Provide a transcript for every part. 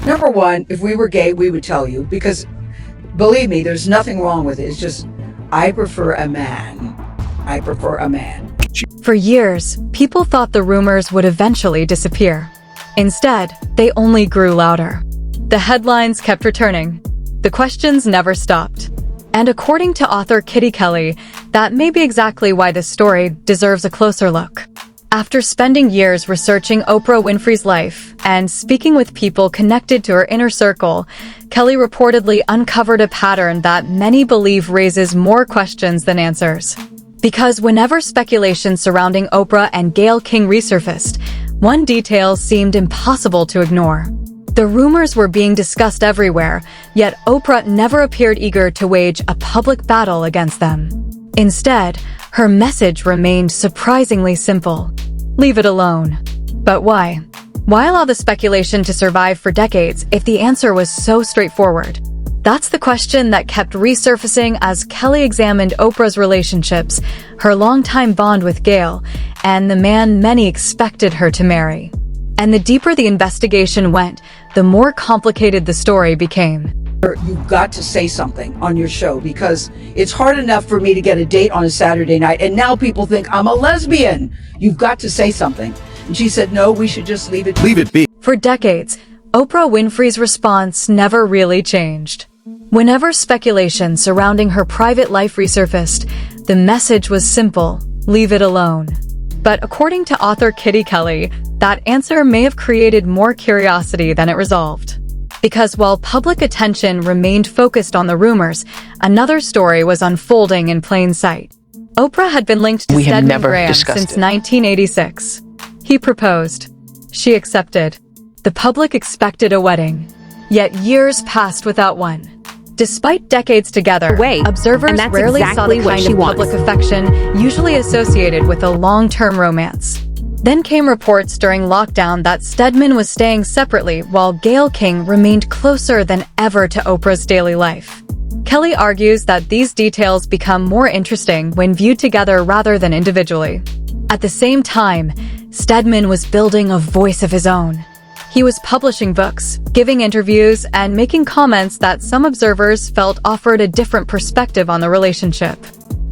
Number one, if we were gay, we would tell you, because believe me, there's nothing wrong with it. It's just, I prefer a man. I prefer a man. For years, people thought the rumors would eventually disappear. Instead, they only grew louder. The headlines kept returning. The questions never stopped. And according to author Kitty Kelly, that may be exactly why this story deserves a closer look. After spending years researching Oprah Winfrey's life and speaking with people connected to her inner circle, Kelly reportedly uncovered a pattern that many believe raises more questions than answers. Because whenever speculation surrounding Oprah and Gayle King resurfaced, one detail seemed impossible to ignore. The rumors were being discussed everywhere, yet Oprah never appeared eager to wage a public battle against them. Instead, her message remained surprisingly simple. Leave it alone. But why? Why allow the speculation to survive for decades if the answer was so straightforward? That's the question that kept resurfacing as Kelly examined Oprah's relationships, her longtime bond with Gayle, and the man many expected her to marry. And the deeper the investigation went, the more complicated the story became. You've got to say something on your show, because it's hard enough for me to get a date on a Saturday night, and now people think I'm a lesbian. You've got to say something. And she said, no, we should just leave it be. For decades, Oprah Winfrey's response never really changed. Whenever speculation surrounding her private life resurfaced, the message was simple: leave it alone. But according to author Kitty Kelly, that answer may have created more curiosity than it resolved. Because while public attention remained focused on the rumors, another story was unfolding in plain sight. Oprah had been linked to Stedman Graham since 1986. He proposed. She accepted. The public expected a wedding. Yet years passed without one. Despite decades together, observers rarely saw the kind of public affection usually associated with a long-term romance. Then came reports during lockdown that Stedman was staying separately while Gayle King remained closer than ever to Oprah's daily life. Kelly argues that these details become more interesting when viewed together rather than individually. At the same time, Stedman was building a voice of his own. He was publishing books, giving interviews, and making comments that some observers felt offered a different perspective on the relationship.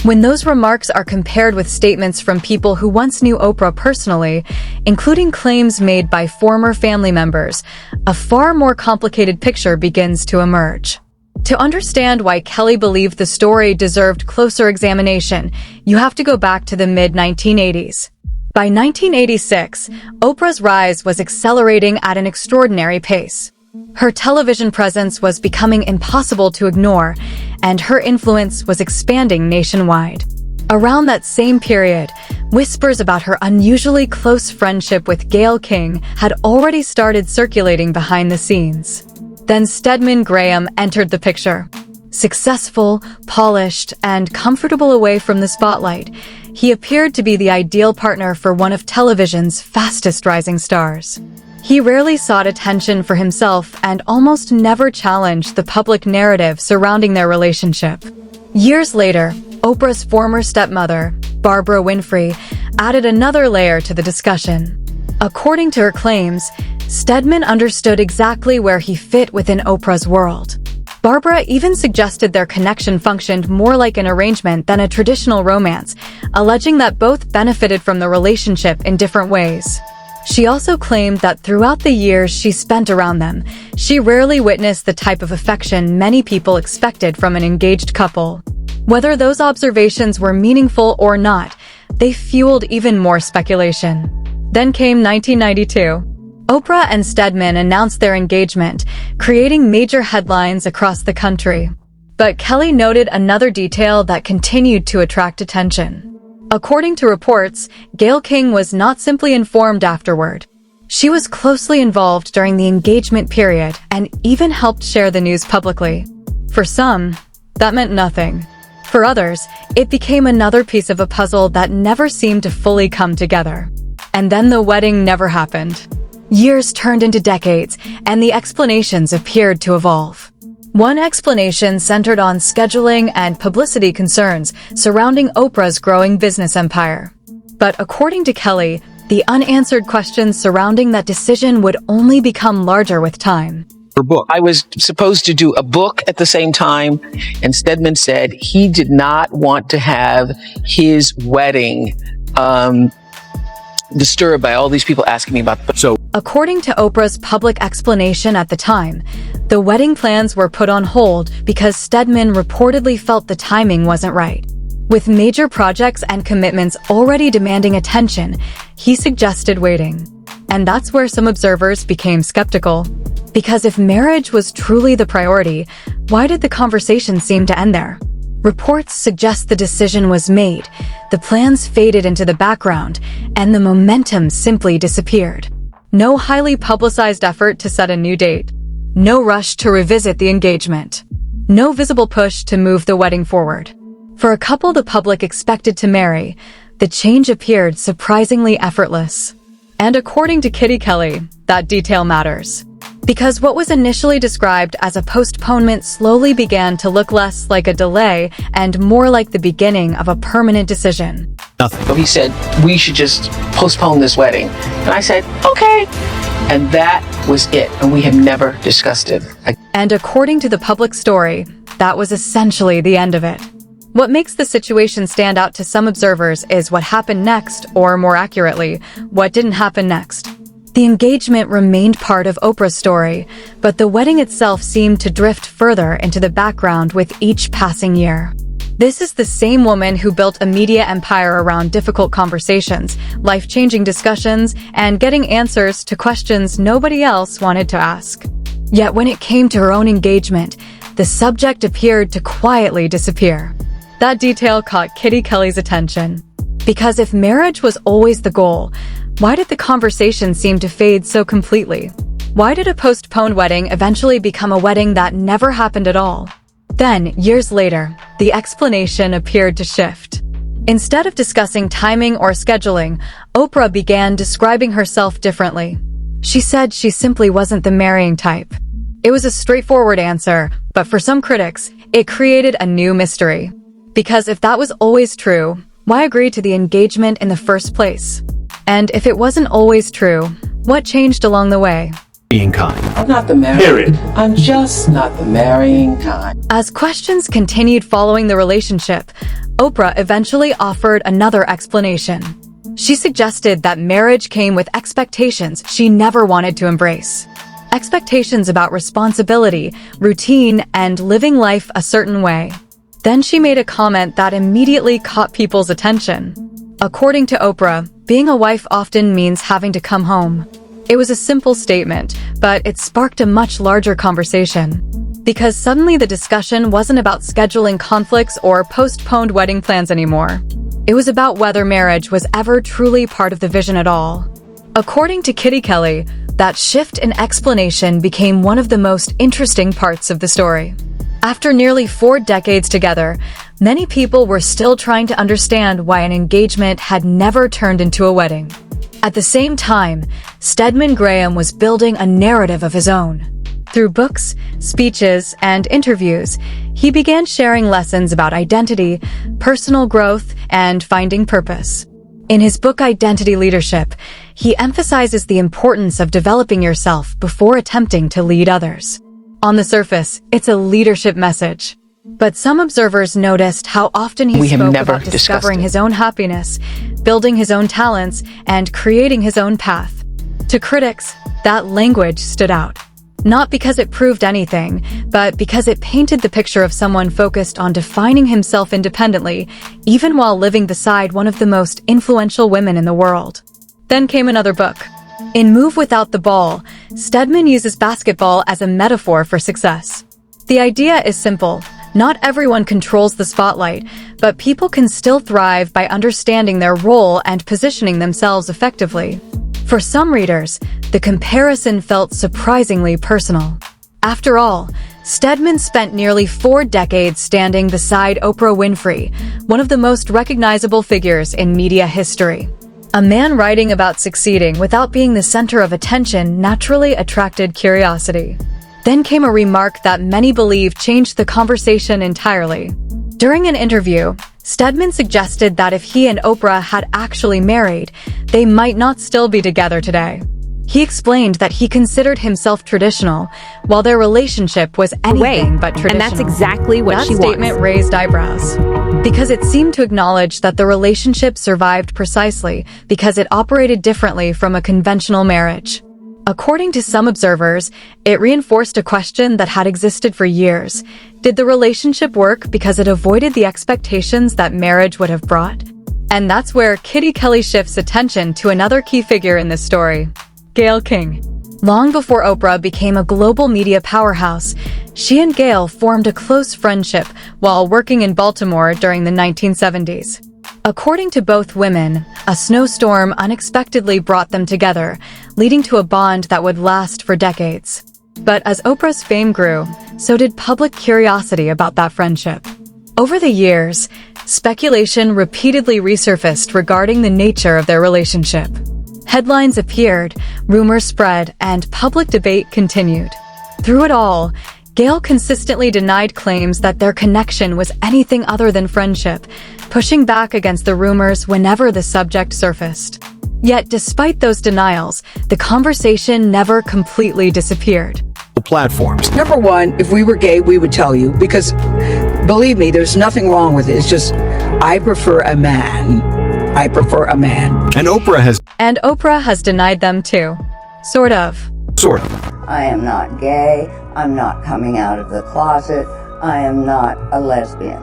When those remarks are compared with statements from people who once knew Oprah personally, including claims made by former family members, a far more complicated picture begins to emerge. To understand why Kelly believed the story deserved closer examination, you have to go back to the mid-1980s. By 1986, Oprah's rise was accelerating at an extraordinary pace. Her television presence was becoming impossible to ignore, and her influence was expanding nationwide. Around that same period, whispers about her unusually close friendship with Gayle King had already started circulating behind the scenes. Then Stedman Graham entered the picture. Successful, polished, and comfortable away from the spotlight, he appeared to be the ideal partner for one of television's fastest rising stars. He rarely sought attention for himself and almost never challenged the public narrative surrounding their relationship. Years later, Oprah's former stepmother, Barbara Winfrey, added another layer to the discussion. According to her claims, Stedman understood exactly where he fit within Oprah's world. Barbara even suggested their connection functioned more like an arrangement than a traditional romance, alleging that both benefited from the relationship in different ways. She also claimed that throughout the years she spent around them, she rarely witnessed the type of affection many people expected from an engaged couple. Whether those observations were meaningful or not, they fueled even more speculation. Then came 1992. Oprah and Stedman announced their engagement, creating major headlines across the country. But Kelly noted another detail that continued to attract attention. According to reports, Gayle King was not simply informed afterward. She was closely involved during the engagement period and even helped share the news publicly. For some, that meant nothing. For others, it became another piece of a puzzle that never seemed to fully come together. And then the wedding never happened. Years turned into decades, and the explanations appeared to evolve. One explanation centered on scheduling and publicity concerns surrounding Oprah's growing business empire. But according to Kelly, the unanswered questions surrounding that decision would only become larger with time. Her book. I was supposed to do a book at the same time, and Stedman said he did not want to have his wedding disturbed by all these people asking me about the book. So, According to Oprah's public explanation at the time, the wedding plans were put on hold because Stedman reportedly felt the timing wasn't right. With major projects and commitments already demanding attention, he suggested waiting. And that's where some observers became skeptical. Because if marriage was truly the priority, why did the conversation seem to end there? Reports suggest the decision was made, the plans faded into the background, and the momentum simply disappeared. No highly publicized effort to set a new date. No rush to revisit the engagement. No visible push to move the wedding forward. For a couple the public expected to marry, the change appeared surprisingly effortless. And according to Kitty Kelly, that detail matters. Because what was initially described as a postponement slowly began to look less like a delay and more like the beginning of a permanent decision. nothing. So he said, we should just postpone this wedding. And I said, okay. And that was it. And we have never discussed it. And according to the public story, that was essentially the end of it. What makes the situation stand out to some observers is what happened next, or more accurately, what didn't happen next. The engagement remained part of Oprah's story, but the wedding itself seemed to drift further into the background with each passing year. This is the same woman who built a media empire around difficult conversations, life-changing discussions, and getting answers to questions nobody else wanted to ask. Yet when it came to her own engagement, the subject appeared to quietly disappear. That detail caught Kitty Kelly's attention. Because if marriage was always the goal, why did the conversation seem to fade so completely? Why did a postponed wedding eventually become a wedding that never happened at all? Then, years later, the explanation appeared to shift. Instead of discussing timing or scheduling, Oprah began describing herself differently. She said she simply wasn't the marrying type. It was a straightforward answer, but for some critics, it created a new mystery. Because if that was always true, why agree to the engagement in the first place? And if it wasn't always true, what changed along the way? Being kind. I'm not the marrying. Period. I'm just not the marrying kind. As questions continued following the relationship, Oprah eventually offered another explanation. She suggested that marriage came with expectations she never wanted to embrace. Expectations about responsibility, routine, and living life a certain way. Then she made a comment that immediately caught people's attention. According to Oprah, being a wife often means having to come home. It was a simple statement, but it sparked a much larger conversation. Because suddenly the discussion wasn't about scheduling conflicts or postponed wedding plans anymore. It was about whether marriage was ever truly part of the vision at all. According to Kitty Kelly, that shift in explanation became one of the most interesting parts of the story. After nearly 4 decades together, many people were still trying to understand why an engagement had never turned into a wedding. At the same time, Stedman Graham was building a narrative of his own. Through books, speeches, and interviews, he began sharing lessons about identity, personal growth, and finding purpose. In his book Identity Leadership, he emphasizes the importance of developing yourself before attempting to lead others. On the surface, it's a leadership message. But some observers noticed how often he spoke about discovering his own happiness, building his own talents, and creating his own path. To critics, that language stood out. Not because it proved anything, but because it painted the picture of someone focused on defining himself independently, even while living beside one of the most influential women in the world. Then came another book. In Move Without the Ball, Stedman uses basketball as a metaphor for success. The idea is simple. Not everyone controls the spotlight, but people can still thrive by understanding their role and positioning themselves effectively. For some readers, the comparison felt surprisingly personal. After all, Stedman spent nearly 4 decades standing beside Oprah Winfrey, one of the most recognizable figures in media history. A man writing about succeeding without being the center of attention naturally attracted curiosity. Then came a remark that many believe changed the conversation entirely. During an interview, Stedman suggested that if he and Oprah had actually married, they might not still be together today. He explained that he considered himself traditional, while their relationship was anything but traditional. And that's exactly what she wants. That statement raised eyebrows, because it seemed to acknowledge that the relationship survived precisely because it operated differently from a conventional marriage. According to some observers, it reinforced a question that had existed for years. Did the relationship work because it avoided the expectations that marriage would have brought? And that's where Kitty Kelly shifts attention to another key figure in this story, Gayle King. Long before Oprah became a global media powerhouse, she and Gayle formed a close friendship while working in Baltimore during the 1970s. According to both women, a snowstorm unexpectedly brought them together, leading to a bond that would last for decades. But as Oprah's fame grew, so did public curiosity about that friendship. Over the years, speculation repeatedly resurfaced regarding the nature of their relationship. Headlines appeared, rumors spread, and public debate continued. Through it all, Gayle consistently denied claims that their connection was anything other than friendship, pushing back against the rumors whenever the subject surfaced. Yet, despite those denials, the conversation never completely disappeared. Platforms. Number one, if we were gay, we would tell you, because believe me, there's nothing wrong with it. It's just, I prefer a man. I prefer a man. And Oprah has denied them too. Sort of. I am not gay. I'm not coming out of the closet. I am not a lesbian.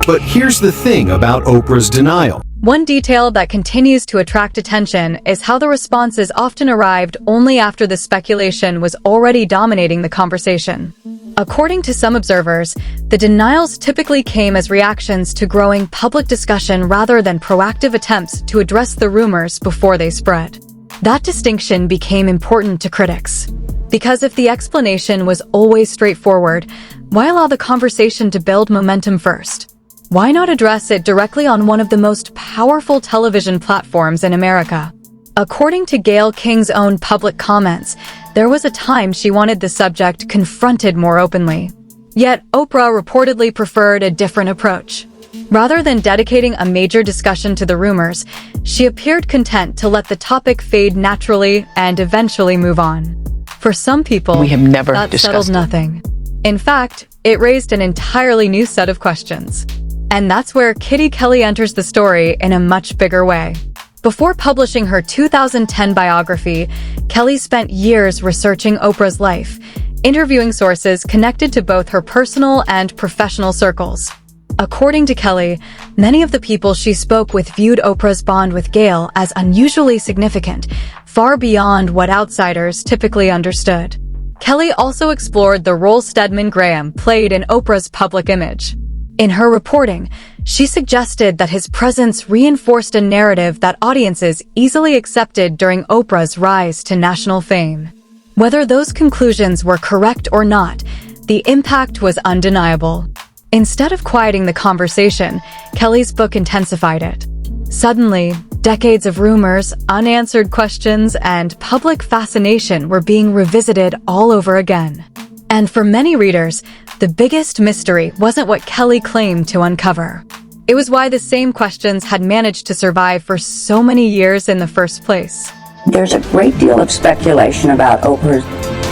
But here's the thing about Oprah's denial. One detail that continues to attract attention is how the responses often arrived only after the speculation was already dominating the conversation. According to some observers, the denials typically came as reactions to growing public discussion rather than proactive attempts to address the rumors before they spread. That distinction became important to critics. Because if the explanation was always straightforward, why allow the conversation to build momentum first? Why not address it directly on one of the most powerful television platforms in America? According to Gayle King's own public comments, there was a time she wanted the subject confronted more openly. Yet, Oprah reportedly preferred a different approach. Rather than dedicating a major discussion to the rumors, she appeared content to let the topic fade naturally and eventually move on. For some people, we have never that discussed settled nothing. In fact, it raised an entirely new set of questions. And that's where Kitty Kelly enters the story in a much bigger way. Before publishing her 2010 biography, Kelly spent years researching Oprah's life, interviewing sources connected to both her personal and professional circles. According to Kelly, many of the people she spoke with viewed Oprah's bond with Gayle as unusually significant, far beyond what outsiders typically understood. Kelly also explored the role Stedman Graham played in Oprah's public image. In her reporting, she suggested that his presence reinforced a narrative that audiences easily accepted during Oprah's rise to national fame. Whether those conclusions were correct or not, the impact was undeniable. Instead of quieting the conversation, Kelly's book intensified it. Suddenly, decades of rumors, unanswered questions, and public fascination were being revisited all over again. And for many readers, the biggest mystery wasn't what Kelly claimed to uncover. It was why the same questions had managed to survive for so many years in the first place. There's a great deal of speculation about Oprah's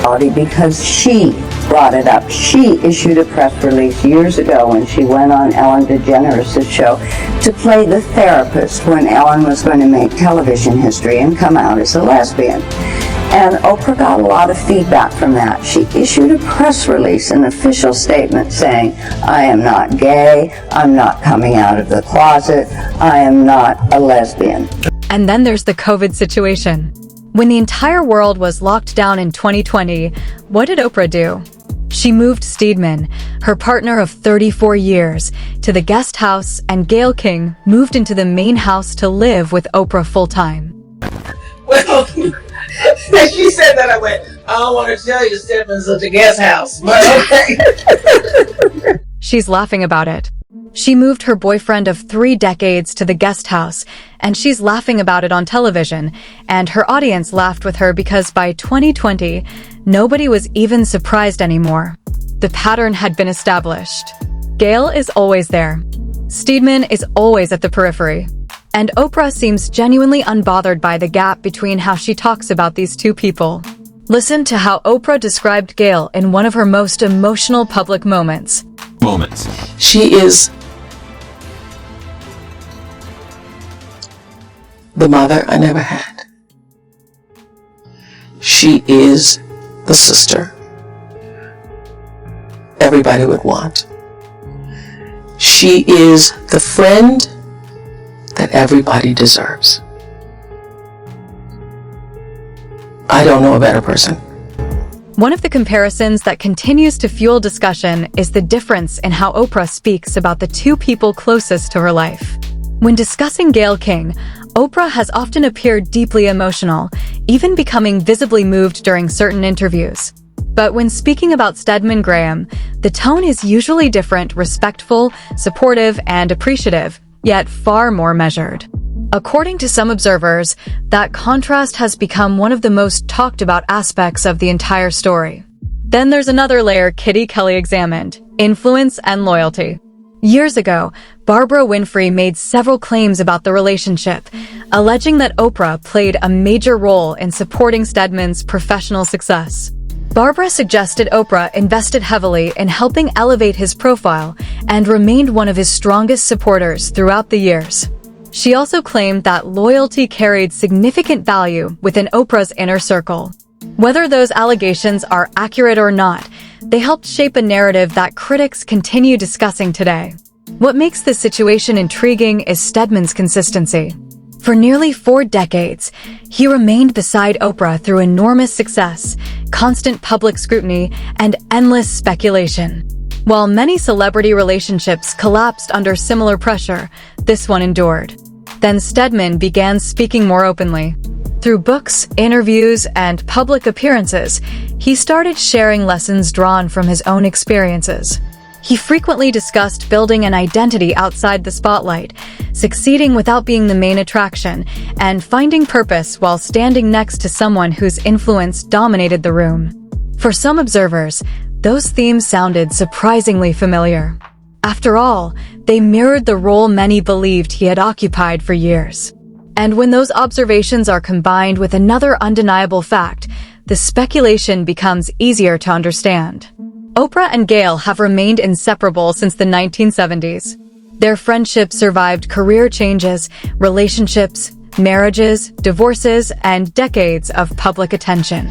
body because she brought it up. She issued a press release years ago when she went on Ellen DeGeneres' show to play the therapist when Ellen was going to make television history and come out as a lesbian. And Oprah got a lot of feedback from that. She issued a press release, an official statement saying, I am not gay, I'm not coming out of the closet, I am not a lesbian. And then there's the COVID situation. When the entire world was locked down in 2020, what did Oprah do? She moved Stedman, her partner of 34 years, to the guest house, and Gayle King moved into the main house to live with Oprah full-time. Well, when she said that, I went, I don't want to tell you Stedman's at the guest house, but okay. She's laughing about it. She moved her boyfriend of 3 decades to the guest house, and she's laughing about it on television, and her audience laughed with her because by 2020, nobody was even surprised anymore. The pattern had been established. Gayle is always there. Stedman is always at the periphery. And Oprah seems genuinely unbothered by the gap between how she talks about these two people. Listen to how Oprah described Gayle in one of her most emotional public moments. She is the mother I never had. She is the sister everybody would want. She is the friend that everybody deserves. I don't know a better person. One of the comparisons that continues to fuel discussion is the difference in how Oprah speaks about the two people closest to her life. When discussing Gayle King, Oprah has often appeared deeply emotional, even becoming visibly moved during certain interviews. But when speaking about Stedman Graham, the tone is usually different, respectful, supportive, and appreciative, yet far more measured. According to some observers, that contrast has become one of the most talked about aspects of the entire story. Then there's another layer Kitty Kelly examined: influence and loyalty. Years ago, Barbara Winfrey made several claims about the relationship, alleging that Oprah played a major role in supporting Stedman's professional success. Barbara suggested Oprah invested heavily in helping elevate his profile and remained one of his strongest supporters throughout the years. She also claimed that loyalty carried significant value within Oprah's inner circle. Whether those allegations are accurate or not, they helped shape a narrative that critics continue discussing today. What makes this situation intriguing is Stedman's consistency. For nearly 4 decades, he remained beside Oprah through enormous success, constant public scrutiny, and endless speculation. While many celebrity relationships collapsed under similar pressure, this one endured. Then Stedman began speaking more openly. Through books, interviews, and public appearances, he started sharing lessons drawn from his own experiences. He frequently discussed building an identity outside the spotlight, succeeding without being the main attraction, and finding purpose while standing next to someone whose influence dominated the room. For some observers, those themes sounded surprisingly familiar. After all, they mirrored the role many believed he had occupied for years. And when those observations are combined with another undeniable fact, the speculation becomes easier to understand. Oprah and Gayle have remained inseparable since the 1970s. Their friendship survived career changes, relationships, marriages, divorces, and decades of public attention.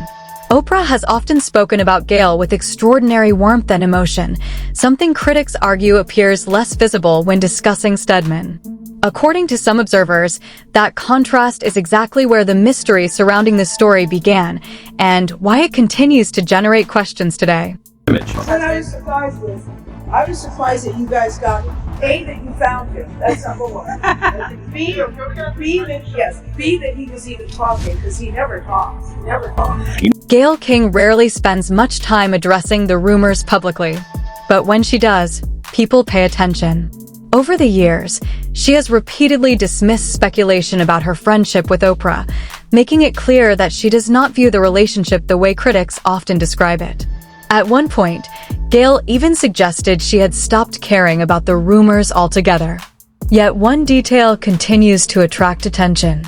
Oprah has often spoken about Gayle with extraordinary warmth and emotion, something critics argue appears less visible when discussing Stedman. According to some observers, that contrast is exactly where the mystery surrounding the story began, and why it continues to generate questions today. What I was surprised with, I was surprised that you guys got A, that you found him. That's number one. B, that he was even talking, because he never talks. Gayle King rarely spends much time addressing the rumors publicly, but when she does, people pay attention. Over the years, she has repeatedly dismissed speculation about her friendship with Oprah, making it clear that she does not view the relationship the way critics often describe it. At one point, Gayle even suggested she had stopped caring about the rumors altogether. Yet one detail continues to attract attention.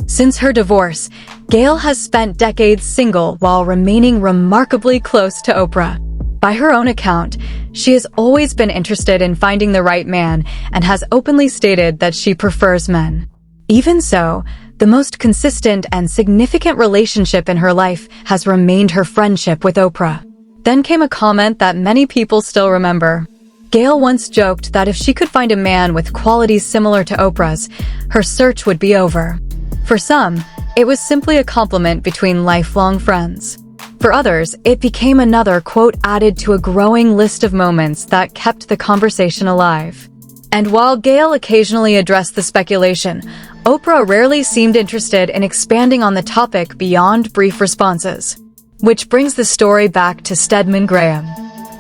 Since her divorce, Gayle has spent decades single while remaining remarkably close to Oprah. By her own account, she has always been interested in finding the right man and has openly stated that she prefers men. Even so, the most consistent and significant relationship in her life has remained her friendship with Oprah. Then came a comment that many people still remember. Gayle once joked that if she could find a man with qualities similar to Oprah's, her search would be over. For some, it was simply a compliment between lifelong friends. For others, it became another quote added to a growing list of moments that kept the conversation alive. And while Gayle occasionally addressed the speculation, Oprah rarely seemed interested in expanding on the topic beyond brief responses. Which brings the story back to Stedman Graham.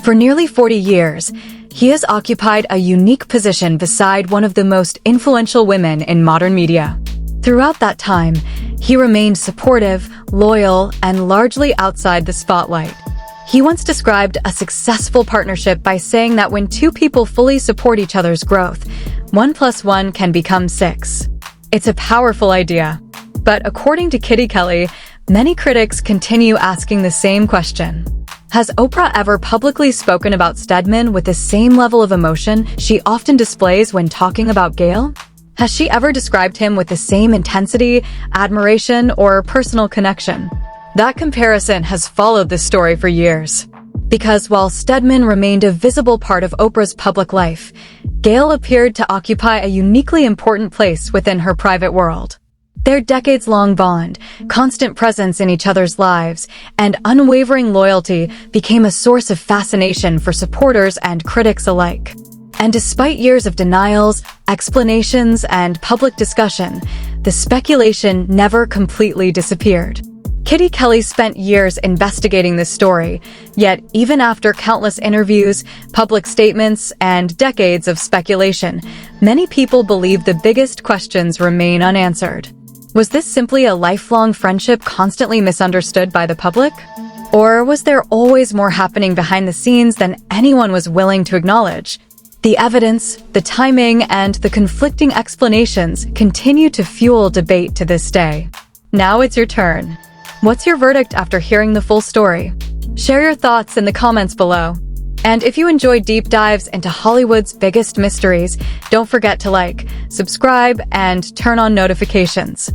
For nearly 40 years, he has occupied a unique position beside one of the most influential women in modern media. Throughout that time, he remained supportive, loyal, and largely outside the spotlight. He once described a successful partnership by saying that when two people fully support each other's growth, 1 + 1 can become 6. It's a powerful idea. But according to Kitty Kelly, many critics continue asking the same question. Has Oprah ever publicly spoken about Stedman with the same level of emotion she often displays when talking about Gayle? Has she ever described him with the same intensity, admiration, or personal connection? That comparison has followed this story for years. Because while Stedman remained a visible part of Oprah's public life, Gayle appeared to occupy a uniquely important place within her private world. Their decades-long bond, constant presence in each other's lives, and unwavering loyalty became a source of fascination for supporters and critics alike. And despite years of denials, explanations, and public discussion, the speculation never completely disappeared. Kitty Kelly spent years investigating this story, yet even after countless interviews, public statements, and decades of speculation, many people believe the biggest questions remain unanswered. Was this simply a lifelong friendship constantly misunderstood by the public? Or was there always more happening behind the scenes than anyone was willing to acknowledge? The evidence, the timing, and the conflicting explanations continue to fuel debate to this day. Now it's your turn. What's your verdict after hearing the full story? Share your thoughts in the comments below. And if you enjoy deep dives into Hollywood's biggest mysteries, don't forget to like, subscribe, and turn on notifications.